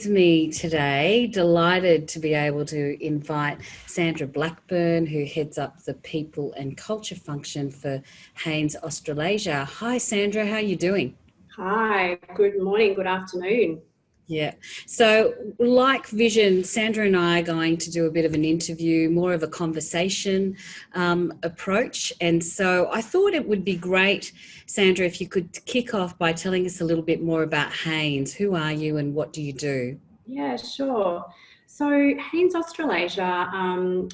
with me today, delighted to be able to invite Sandra Blackburn, who heads up the People and Culture function for Hanes Australasia. Hi, Sandra, how are you doing? Hi, good morning, good afternoon. Yeah. So like Vision, Sandra and I are going to do a bit of an interview, more of a conversation approach. And so I thought it would be great, Sandra, if you could kick off by telling us a little bit more about Hanes. Who are you and what do you do? Yeah, sure. So Hanes Australasia,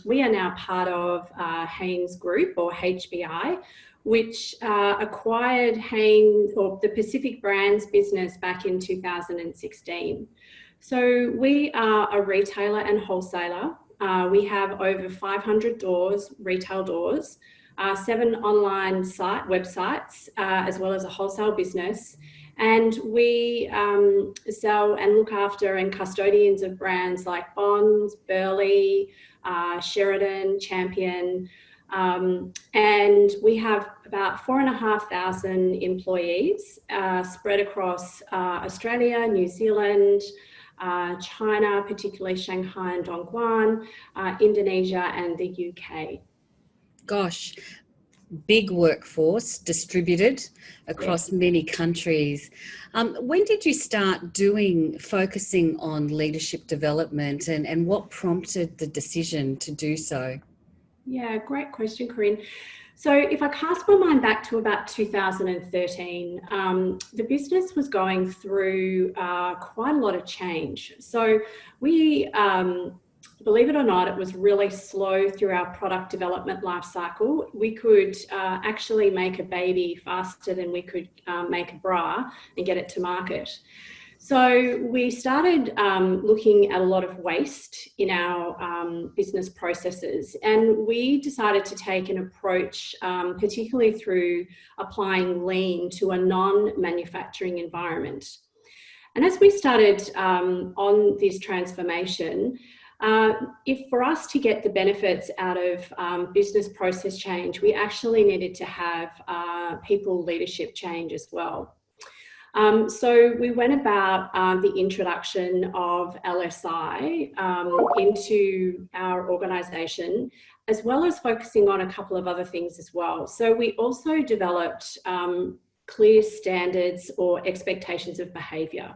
we are now part of Hanes Group or HBI, which acquired Hanes or the Pacific Brands business back in 2016. So we are a retailer and wholesaler. We have over 500 doors, retail doors, 7 online websites, as well as a wholesale business. And we sell and look after and custodians of brands like Bonds, Burley, Sheridan, Champion. And we have about 4,500 employees spread across Australia, New Zealand, China, particularly Shanghai and Dongguan, Indonesia and the UK. Gosh, big workforce distributed across many countries. When did you start focusing on leadership development and what prompted the decision to do so? Yeah, great question, Corinne. So if I cast my mind back to about 2013, the business was going through quite a lot of change. So we, believe it or not, it was really slow through our product development life cycle. We could actually make a baby faster than we could make a bra and get it to market. So we started looking at a lot of waste in our business processes, and we decided to take an approach, particularly through applying lean to a non-manufacturing environment. And as we started on this transformation, if for us to get the benefits out of business process change, we actually needed to have people leadership change as well. So we went about the introduction of LSI into our organisation, as well as focusing on a couple of other things as well. So we also developed clear standards or expectations of behaviour.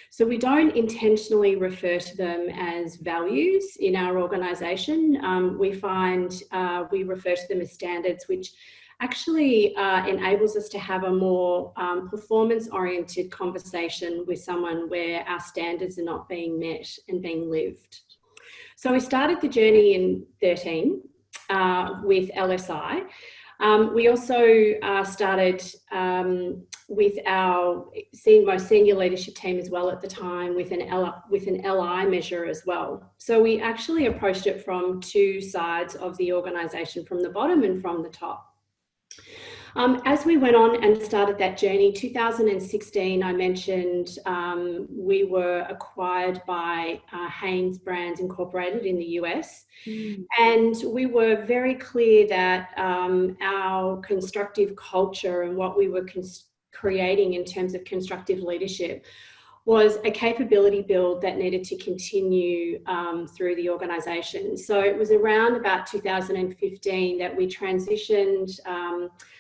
So we don't intentionally refer to them as values in our organisation. We find we refer to them as standards, which actually enables us to have a more performance-oriented conversation with someone where our standards are not being met and being lived. So we started the journey in 2013 with LSI. We also started with our most senior leadership team as well at the time with an LI measure as well. So we actually approached it from two sides of the organisation, from the bottom and from the top. As we went on and started that journey, 2016, I mentioned we were acquired by Hanes Brands Incorporated in the US. And we were very clear that our constructive culture and what we were creating in terms of constructive leadership was a capability build that needed to continue through the organisation. So it was around about 2015 that we transitioned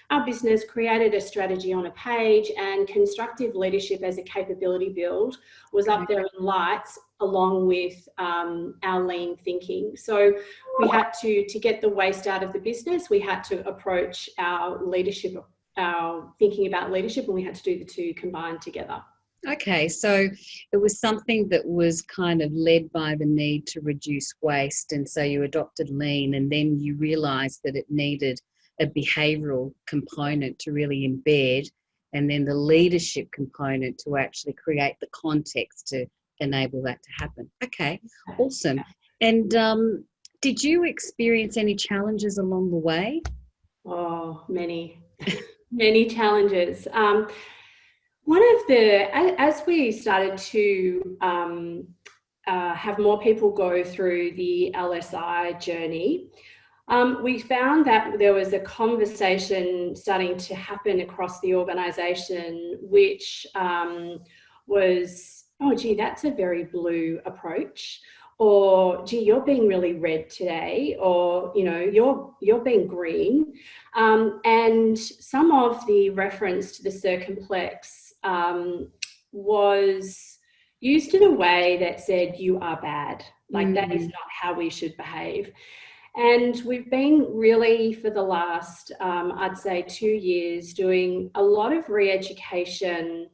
our business, created a strategy on a page, and constructive leadership as a capability build was up there in lights along with our lean thinking. So we had to get the waste out of the business, we had to approach our leadership, our thinking about leadership, and we had to do the two combined together. Okay, so it was something that was kind of led by the need to reduce waste, and so you adopted lean, and then you realised that it needed a behavioural component to really embed, and then the leadership component to actually create the context to enable that to happen. Okay, awesome. And did you experience any challenges along the way? Oh, many, many challenges. One of as we started to have more people go through the LSI journey, we found that there was a conversation starting to happen across the organisation, which was oh, gee, that's a very blue approach. Or, gee, you're being really red today, or, you know, you're being green. And some of the reference to the circumflex was used in a way that said, you are bad. Like, that is not how we should behave. And we've been really, for the last, I'd say 2 years, doing a lot of re-education.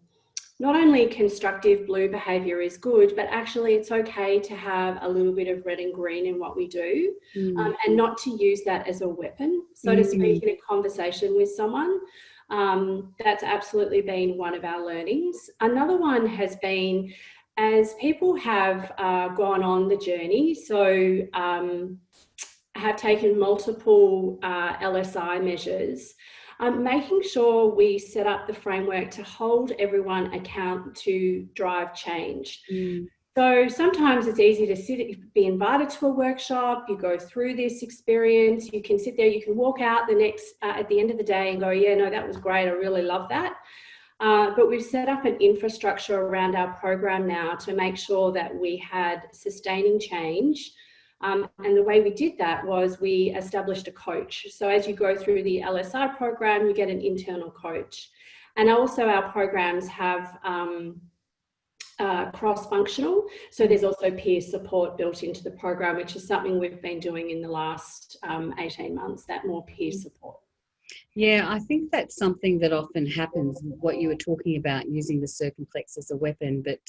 Not only constructive blue behaviour is good, but actually it's okay to have a little bit of red and green in what we do, and not to use that as a weapon, so to speak, in a conversation with someone. That's absolutely been one of our learnings. Another one has been, as people have gone on the journey, so have taken multiple LSI measures, making sure we set up the framework to hold everyone account to drive change. So sometimes it's easy to be invited to a workshop, you go through this experience, you can sit there, you can walk out at the end of the day and go, yeah, no, that was great, I really love that. But we've set up an infrastructure around our program now to make sure that we had sustaining change. And the way we did that was we established a coach. So as you go through the LSI program, you get an internal coach. And also our programs have cross-functional. So there's also peer support built into the program, which is something we've been doing in the last 18 months, that more peer support. Yeah, I think that's something that often happens, what you were talking about, using the circumflex as a weapon, but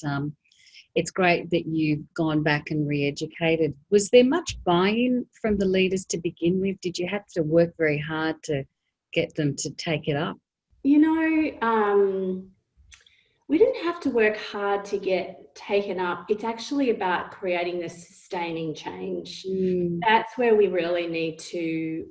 it's great that you've gone back and re-educated. Was there much buy-in from the leaders to begin with? Did you have to work very hard to get them to take it up? You know, we didn't have to work hard to get taken up. It's actually about creating the sustaining change. That's where we really need to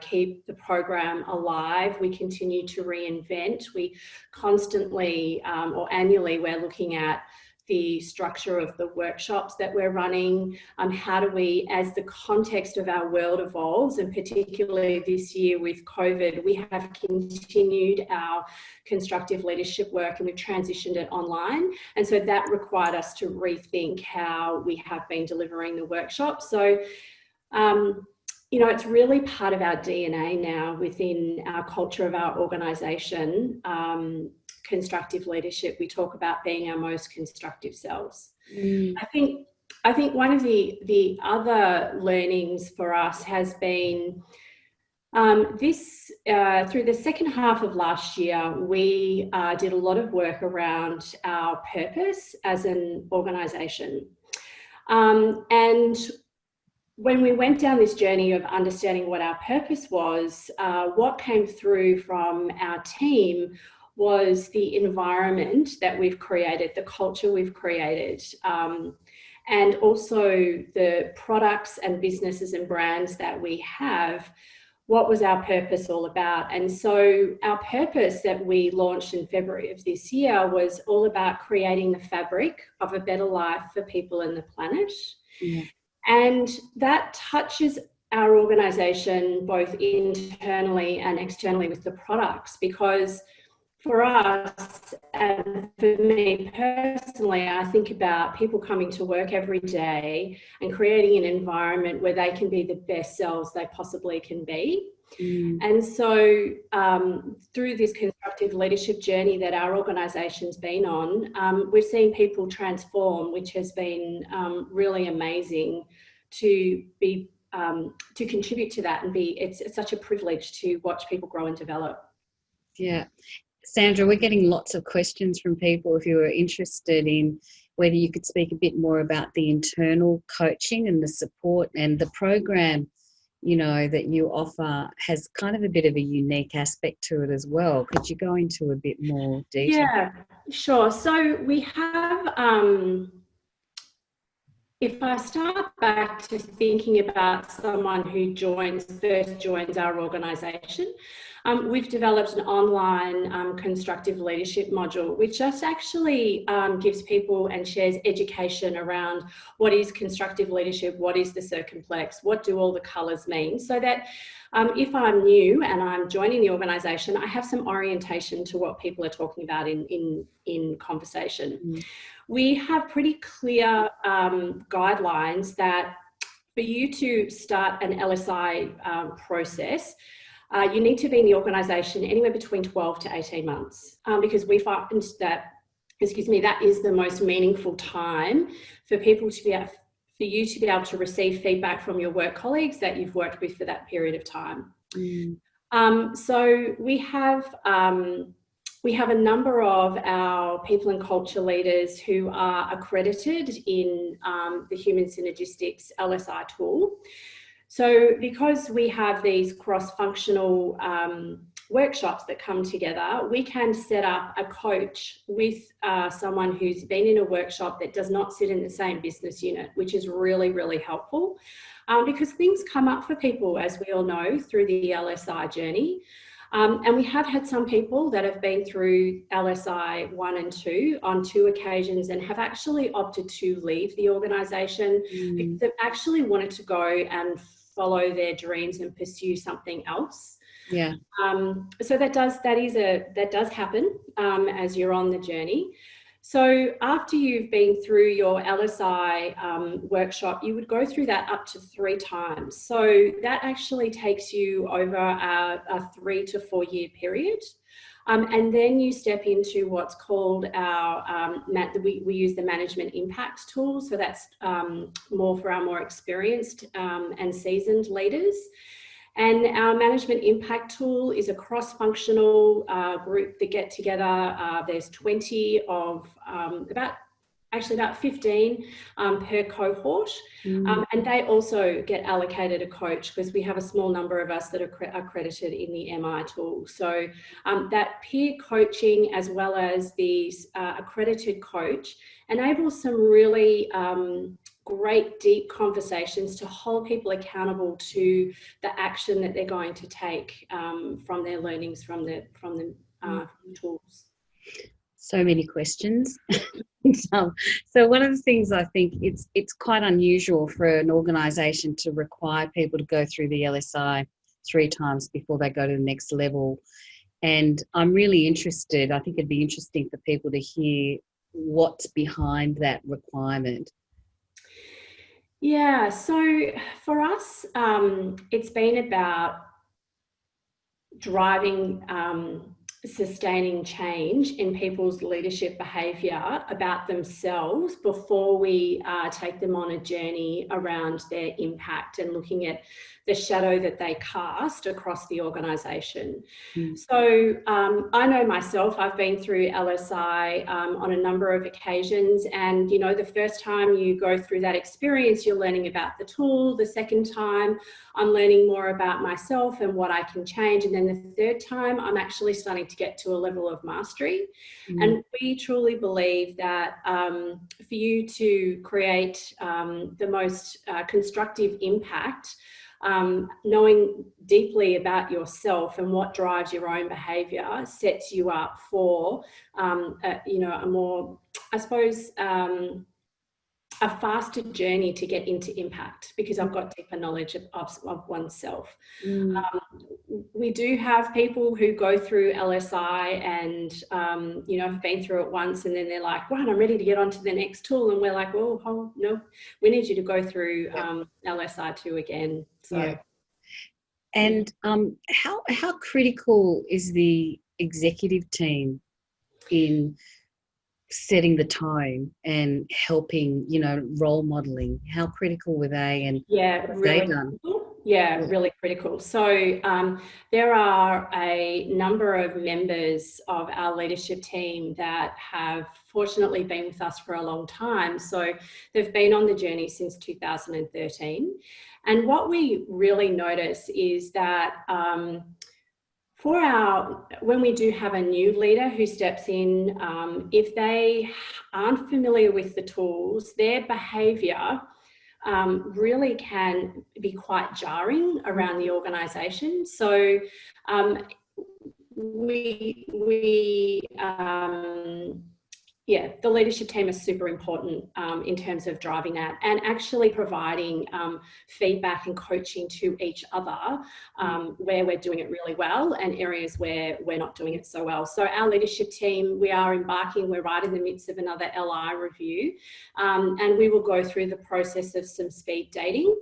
keep the program alive. We continue to reinvent. We constantly or annually, we're looking at the structure of the workshops that we're running. How do we, as the context of our world evolves, and particularly this year with COVID, we have continued our constructive leadership work and we've transitioned it online. And so that required us to rethink how we have been delivering the workshops. So, you know, it's really part of our DNA now within our culture of our organisation. Constructive leadership, we talk about being our most constructive selves. I think one of the other learnings for us has been through the second half of last year, we did a lot of work around our purpose as an organisation. And when we went down this journey of understanding what our purpose was, what came through from our team was the environment that we've created, the culture we've created, and also the products and businesses and brands that we have. What was our purpose all about? And so our purpose that we launched in February of this year was all about creating the fabric of a better life for people and the planet. And that touches our organisation both internally and externally with the products, because for us, and for me personally, I think about people coming to work every day and creating an environment where they can be the best selves they possibly can be. And so through this constructive leadership journey that our organisation's been on, we've seen people transform, which has been really amazing to be to contribute to that, and it's such a privilege to watch people grow and develop. Yeah. Sandra, we're getting lots of questions from people who are interested in whether you could speak a bit more about the internal coaching and the support, and the program, you know, that you offer has kind of a bit of a unique aspect to it as well. Could you go into a bit more detail? Yeah, sure. So we have, if I start back to thinking about someone who first joins our organisation, We've developed an online constructive leadership module, which just actually gives people and shares education around what is constructive leadership, what is the circumflex, what do all the colours mean, so that if I'm new and I'm joining the organisation, I have some orientation to what people are talking about in conversation. Mm. We have pretty clear guidelines that for you to start an LSI process, you need to be in the organisation anywhere between 12 to 18 months because we find that, that is the most meaningful time for people to be able, for you to be able to receive feedback from your work colleagues that you've worked with for that period of time. Mm. So we have a number of our people and culture leaders who are accredited in the Human Synergistics LSI tool. So because we have these cross-functional workshops that come together, we can set up a coach with someone who's been in a workshop that does not sit in the same business unit, which is really, really helpful because things come up for people, as we all know, through the LSI journey. And we have had some people that have been through LSI 1 and 2 on 2 occasions and have actually opted to leave the organisation because they've actually wanted to go and follow their dreams and pursue something else. Yeah. So that does happen as you're on the journey. So after you've been through your LSI workshop, you would go through that up to 3 times. So that actually takes you over a 3 to 4 year period. And then you step into what's called our, we use the management impact tool. So that's more for our more experienced and seasoned leaders. And our management impact tool is a cross-functional group that get together. There's 20 of about 15 per cohort. And they also get allocated a coach because we have a small number of us that are accredited in the MI tool. So that peer coaching as well as the accredited coach enables some really great deep conversations to hold people accountable to the action that they're going to take from their learnings from the tools. So many questions. So one of the things I think it's quite unusual for an organisation to require people to go through the LSI 3 times before they go to the next level. And I'm really interested, I think it'd be interesting for people to hear what's behind that requirement. Yeah, so for us, it's been about driving sustaining change in people's leadership behaviour about themselves before we take them on a journey around their impact and looking at the shadow that they cast across the organisation. So I know myself, I've been through LSI on a number of occasions, and you know, the first time you go through that experience, you're learning about the tool. The second time, I'm learning more about myself and what I can change. And then the third time, I'm actually starting to get to a level of mastery. And we truly believe that for you to create the most constructive impact, knowing deeply about yourself and what drives your own behaviour sets you up for, a more, I suppose, a faster journey to get into impact because I've got deeper knowledge of oneself. We do have people who go through LSI and, have been through it once and then they're like, right, I'm ready to get on to the next tool. And we're like, oh no, we need you to go through LSI 2 again. So. Yeah. And how critical is the executive team in setting the tone and helping, role modelling? How critical were they, and what really they done? Really critical. So there are a number of members of our leadership team that have fortunately been with us for a long time. So they've been on the journey since 2013. And what we really notice is that when we do have a new leader who steps in, if they aren't familiar with the tools, their behaviour really can be quite jarring around the organisation. So yeah, the leadership team is super important in terms of driving that and actually providing feedback and coaching to each other where we're doing it really well and areas where we're not doing it so well. So our leadership team, we're right in the midst of another LI review, and we will go through the process of some speed dating.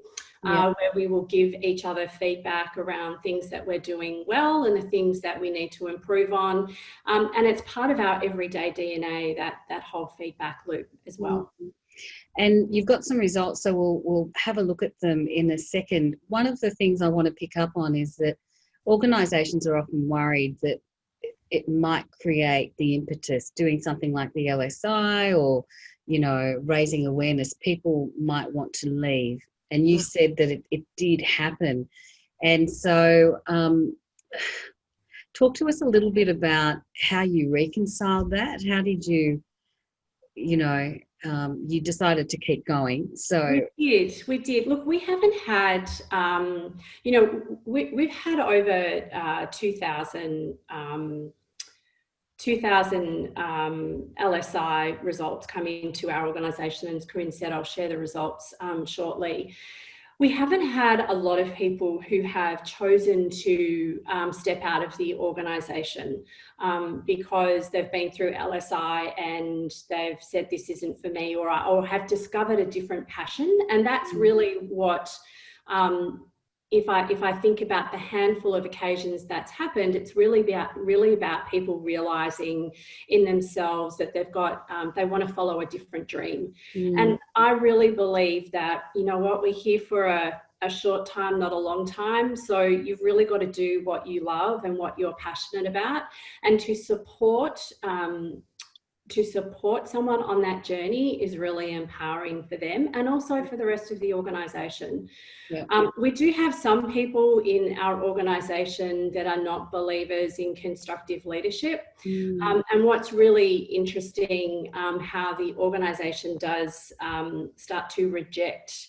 Where we will give each other feedback around things that we're doing well and the things that we need to improve on. And it's part of our everyday DNA, that whole feedback loop as well. And you've got some results, so we'll have a look at them in a second. One of the things I want to pick up on is that organisations are often worried that it might create the impetus, doing something like the LSI or, you know, raising awareness. People might want to leave. And you said that it did happen. And so talk to us a little bit about how you reconciled that. How did you, you know, you decided to keep going? So we did. Look, we haven't had, you know, we've had over 2,000 LSI results come into our organisation, and as Corinne said, I'll share the results shortly. We haven't had a lot of people who have chosen to step out of the organisation because they've been through LSI and they've said this isn't for me, or have discovered a different passion. And that's really what, if I think about the handful of occasions that's happened, it's really about people realising in themselves that they've got, they want to follow a different dream. And I really believe that, you know what, we're here for a short time, not a long time. So you've really got to do what you love and what you're passionate about, and to support someone on that journey is really empowering for them and also for the rest of the organisation. We do have some people in our organisation that are not believers in constructive leadership. And what's really interesting, how the organisation does start to reject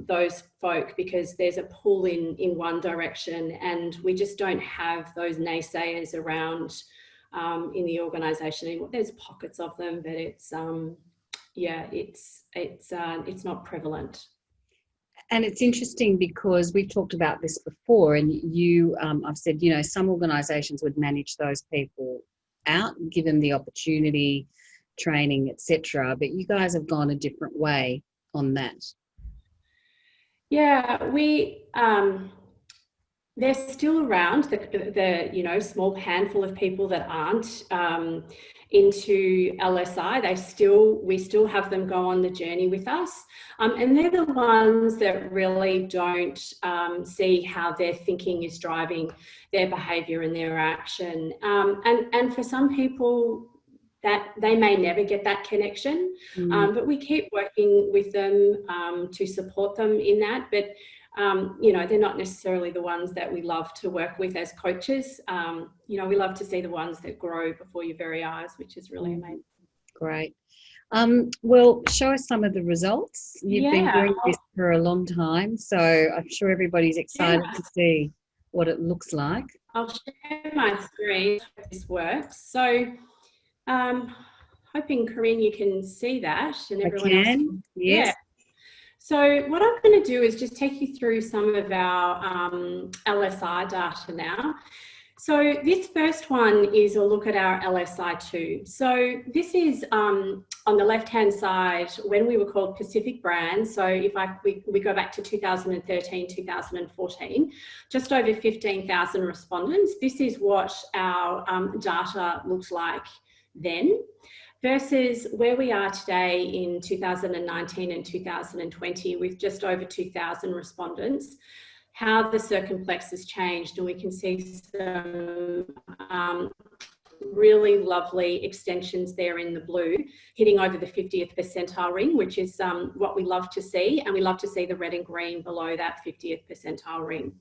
those folk, because there's a pull in one direction, and we just don't have those naysayers around in the organisation. There's pockets of them, but it's it's not prevalent. And it's interesting because we've talked about this before, and you, I've said, you know, some organisations would manage those people out, give them the opportunity, training, etc. But you guys have gone a different way on that. Yeah, they're still around, the you know, small handful of people that aren't into LSI. We still have them go on the journey with us, and they're the ones that really don't see how their thinking is driving their behaviour and their action. And for some people, that they may never get that connection, but we keep working with them to support them in that. But you know, they're not necessarily the ones that we love to work with as coaches. You know, we love to see the ones that grow before your very eyes, which is really amazing. Great. Well, show us some of the results. You've been doing this for a long time, so I'm sure everybody's excited to see what it looks like. I'll share my screen if this works. So hoping, Corinne, you can see that, and everyone else can. Yes. Yeah. So what I'm going to do is just take you through some of our LSI data now. So this first one is a look at our LSI2. So this is on the left-hand side when we were called Pacific Brands. So if we go back to 2013, 2014, just over 15,000 respondents. This is what our data looked like then, versus where we are today in 2019 and 2020 with just over 2,000 respondents, how the circumplex has changed. And we can see some really lovely extensions there in the blue, hitting over the 50th percentile ring, which is what we love to see. And we love to see the red and green below that 50th percentile ring.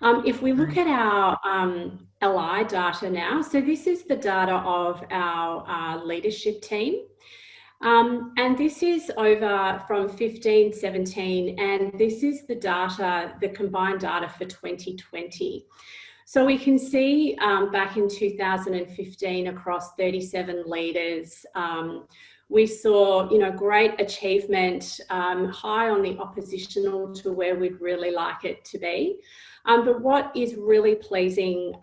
If we look at our LI data now, so this is the data of our leadership team. And this is over from 15, 17, and this is the data, the combined data for 2020. So we can see back in 2015 across 37 leaders, we saw, great achievement, high on the oppositional to where we'd really like it to be. But what is really pleasing,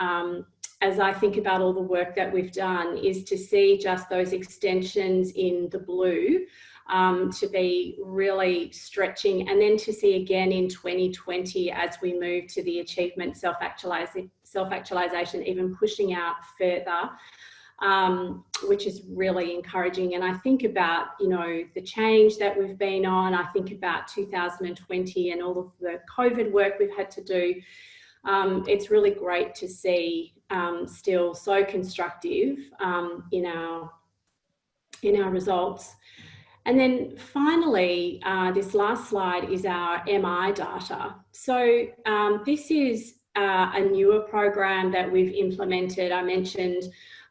as I think about all the work that we've done, is to see just those extensions in the blue to be really stretching, and then to see again in 2020 as we move to the achievement self-actualization, even pushing out further, which is really encouraging. And I think about, the change that we've been on. I think about 2020 and all of the COVID work we've had to do. It's really great to see still so constructive in our results. And then finally, this last slide is our MI data. So this is a newer program that we've implemented. I mentioned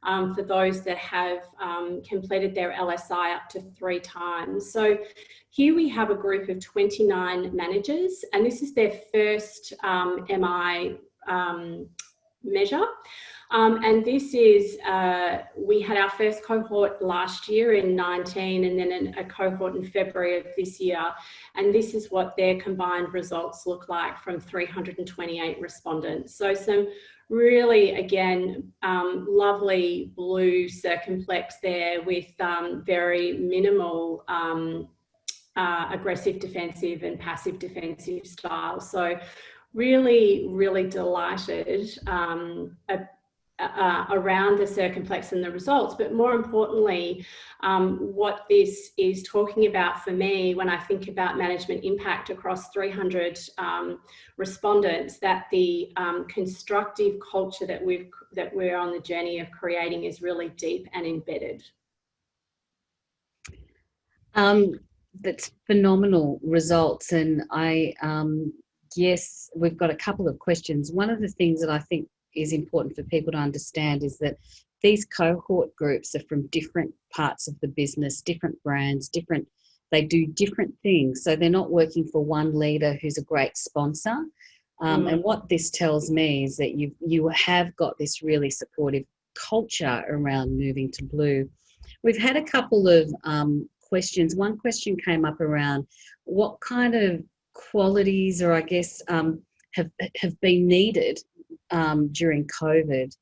for those that have completed their LSI up to 3 times. So here we have a group of 29 managers, and this is their first MI measure. And this is, we had our first cohort last year in 19, and then a cohort in February of this year. And this is what their combined results look like from 328 respondents. So some really, again, lovely blue circumflex there with very minimal aggressive defensive and passive defensive styles. So really, really delighted around the circumflex and the results, but more importantly, what this is talking about for me when I think about management impact across 300 respondents, that the constructive culture that we're on the journey of creating is really deep and embedded. That's phenomenal results, and yes, we've got a couple of questions. One of the things that I think is important for people to understand is that these cohort groups are from different parts of the business, different brands, they do different things. So they're not working for one leader who's a great sponsor. And what this tells me is that you have got this really supportive culture around moving to blue. We've had a couple of questions. One question came up around what kind of qualities, or I guess have been needed during COVID,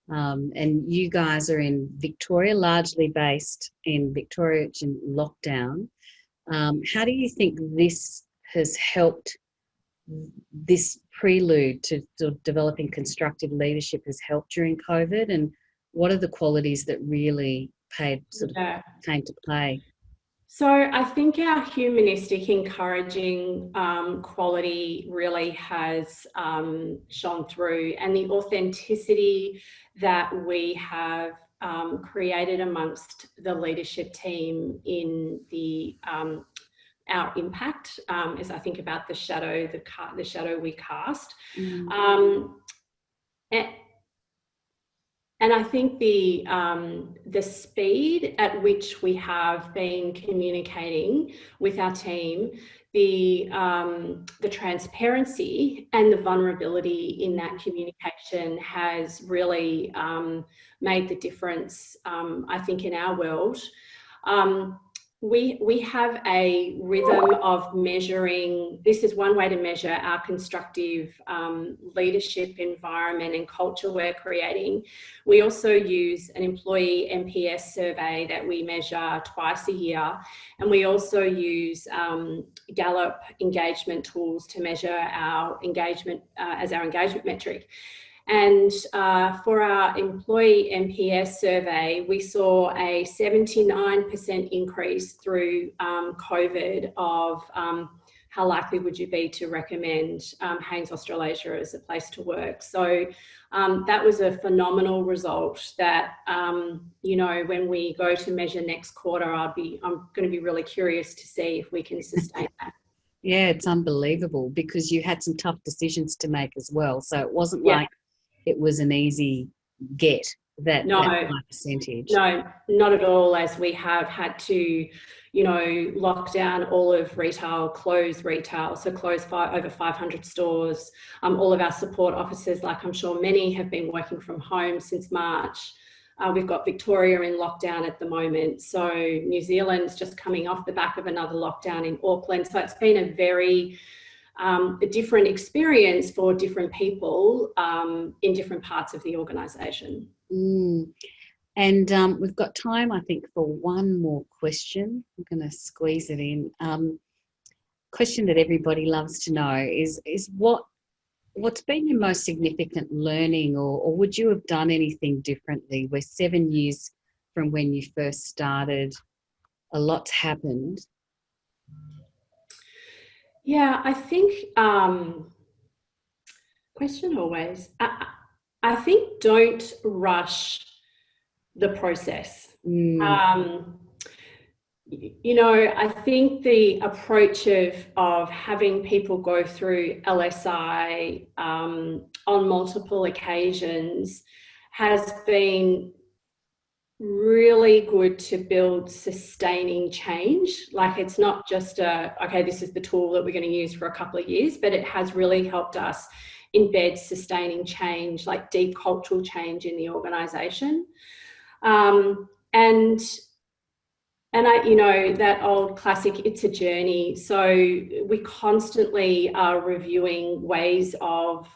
and you guys are in Victoria, largely based in Victoria, which is in lockdown. How do you think this has helped, this prelude to developing constructive leadership has helped during COVID, and what are the qualities that really came to play? So I think our humanistic, encouraging quality really has shone through, and the authenticity that we have created amongst the leadership team in the our impact, as I think about the shadow we cast. And I think the speed at which we have been communicating with our team, the transparency and the vulnerability in that communication has really made the difference, I think, in our world. We have a rhythm of measuring. This is one way to measure our constructive leadership environment and culture we're creating. We also use an employee NPS survey that we measure twice a year. And we also use Gallup engagement tools to measure our engagement as our engagement metric. And for our employee NPS survey, we saw a 79% increase through COVID of how likely would you be to recommend Haynes Australasia as a place to work. So that was a phenomenal result that, when we go to measure next quarter, I'm going to be really curious to see if we can sustain that. Yeah, it's unbelievable because you had some tough decisions to make as well. So it wasn't like it was an easy get, that high percentage. No, not at all, as we have had to, lock down all of retail, close retail, so close over 500 stores. All of our support officers, like I'm sure many, have been working from home since March. We've got Victoria in lockdown at the moment. So New Zealand's just coming off the back of another lockdown in Auckland. So it's been a very different experience for different people in different parts of the organisation. And we've got time, I think, for one more question. I'm going to squeeze it in. Question that everybody loves to know is what's been your most significant learning, or would you have done anything differently? We're 7 years from when you first started. A lot's happened. Yeah, I think, question always, I think don't rush the process. I think the approach of having people go through LSI on multiple occasions has been really good to build sustaining change. Like, it's not just okay, this is the tool that we're going to use for a couple of years, but it has really helped us embed sustaining change, like deep cultural change in the organisation. And that old classic, it's a journey. So we constantly are reviewing ways of,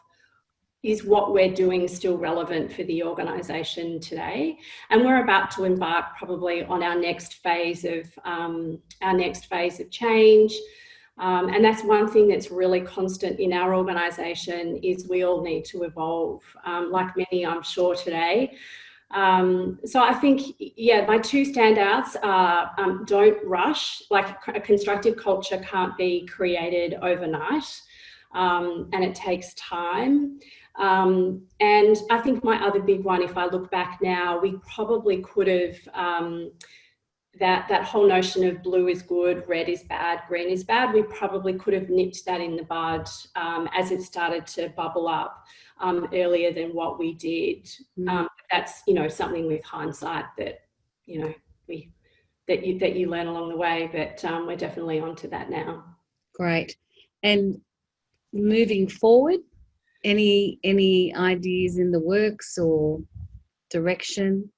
is what we're doing still relevant for the organisation today? And we're about to embark probably on our next phase of change. And that's one thing that's really constant in our organisation, is we all need to evolve, like many, I'm sure, today. So I think, my two standouts are don't rush. Like, a constructive culture can't be created overnight, and it takes time. And I think my other big one, if I look back now, we probably could have, that whole notion of blue is good, red is bad, green is bad, we probably could have nipped that in the bud as it started to bubble up earlier than what we did. That's, something with hindsight that, that you learn along the way, but we're definitely onto that now. Great. And moving forward, any ideas in the works or direction?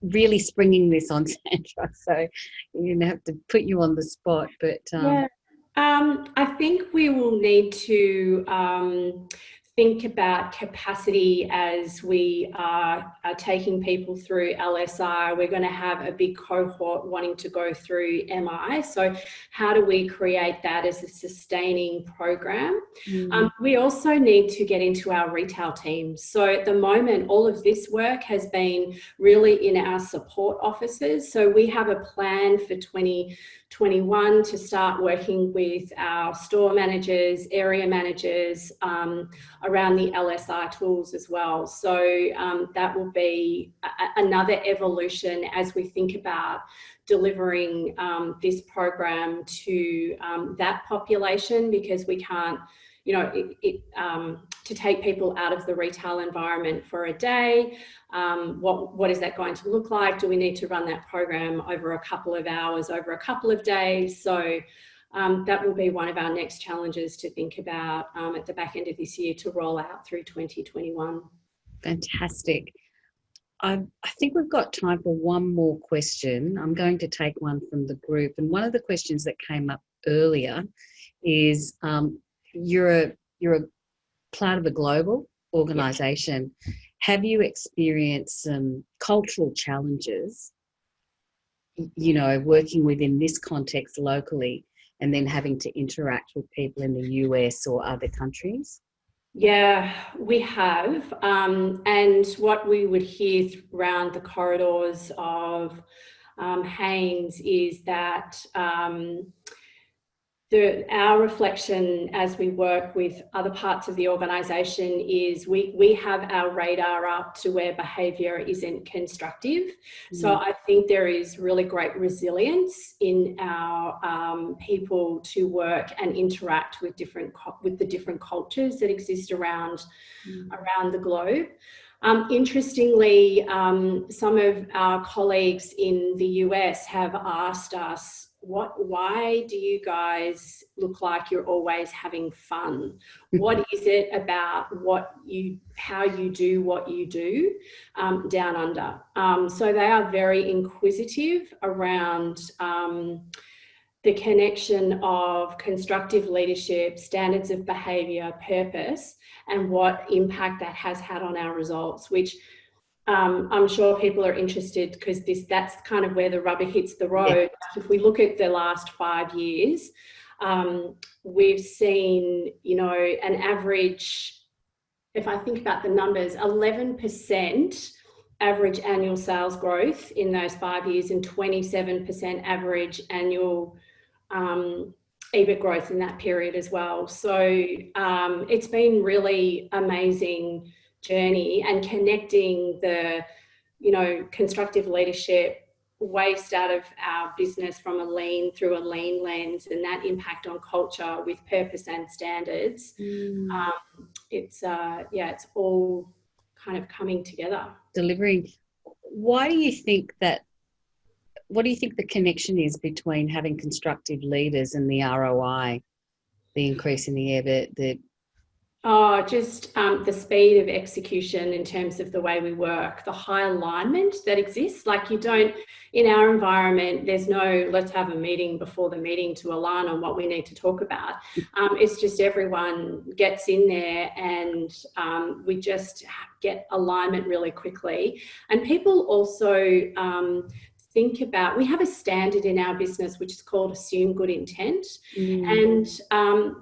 Really springing this on Sandra, so you're going to have to put you on the spot, but I think we will need to think about capacity as we are taking people through LSI. We're going to have a big cohort wanting to go through MI. So how do we create that as a sustaining program? We also need to get into our retail teams. So at the moment, all of this work has been really in our support offices. So we have a plan for 2021 to start working with our store managers, area managers, around the LSI tools as well. So that will be another evolution as we think about delivering this program to that population, because we can't, to take people out of the retail environment for a day, what is that going to look like? Do we need to run that program over a couple of hours, over a couple of days? So that will be one of our next challenges to think about at the back end of this year to roll out through 2021. Fantastic. I think we've got time for one more question. I'm going to take one from the group. And one of the questions that came up earlier is you're a part of a global organisation. Yeah. Have you experienced some cultural challenges, working within this context locally, and then having to interact with people in the US or other countries? Yeah, we have. And what we would hear around the corridors of Haynes is that our reflection as we work with other parts of the organisation is we have our radar up to where behaviour isn't constructive. So I think there is really great resilience in our people to work and interact with the different cultures that exist around the globe. Interestingly, some of our colleagues in the US have asked us, why do you guys look like you're always having fun? What is it about how you do what you do down under? So they are very inquisitive around the connection of constructive leadership, standards of behaviour, purpose, and what impact that has had on our results, which I'm sure people are interested, because that's kind of where the rubber hits the road. Yeah. If we look at the last 5 years, we've seen, an average, if I think about the numbers, 11% average annual sales growth in those 5 years and 27% average annual EBIT growth in that period as well. So it's been really amazing journey, and connecting the constructive leadership waste out of our business through a lean lens, and that impact on culture with purpose and standards. It's all kind of coming together, delivering. What do you think the connection is between having constructive leaders and the ROI, the increase in the EBIT, just the speed of execution in terms of the way we work, the high alignment that exists. Like, you don't, in our environment, there's no let's have a meeting before the meeting to align on what we need to talk about. It's just everyone gets in there, and we just get alignment really quickly. And people also think about, we have a standard in our business which is called assume good intent, and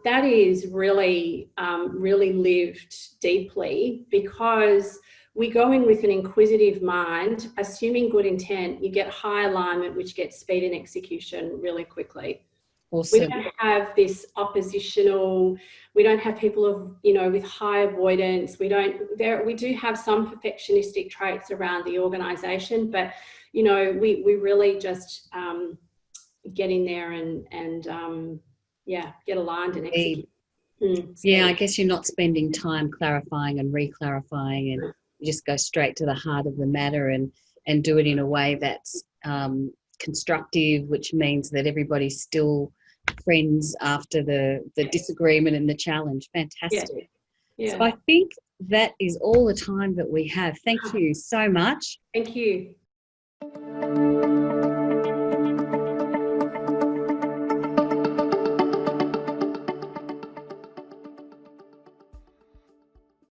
that is really lived deeply, because we go in with an inquisitive mind, assuming good intent. You get high alignment, which gets speed and execution really quickly. Awesome. We don't have this oppositional, we don't have people with high avoidance. We do have some perfectionistic traits around the organisation, but we really just get in there and get aligned and execute. I guess you're not spending time clarifying and re-clarifying, and you just go straight to the heart of the matter and do it in a way that's constructive, which means that everybody's still friends after the disagreement and the challenge. Fantastic. So I think that is all the time that we have. Thank you so much. Thank you.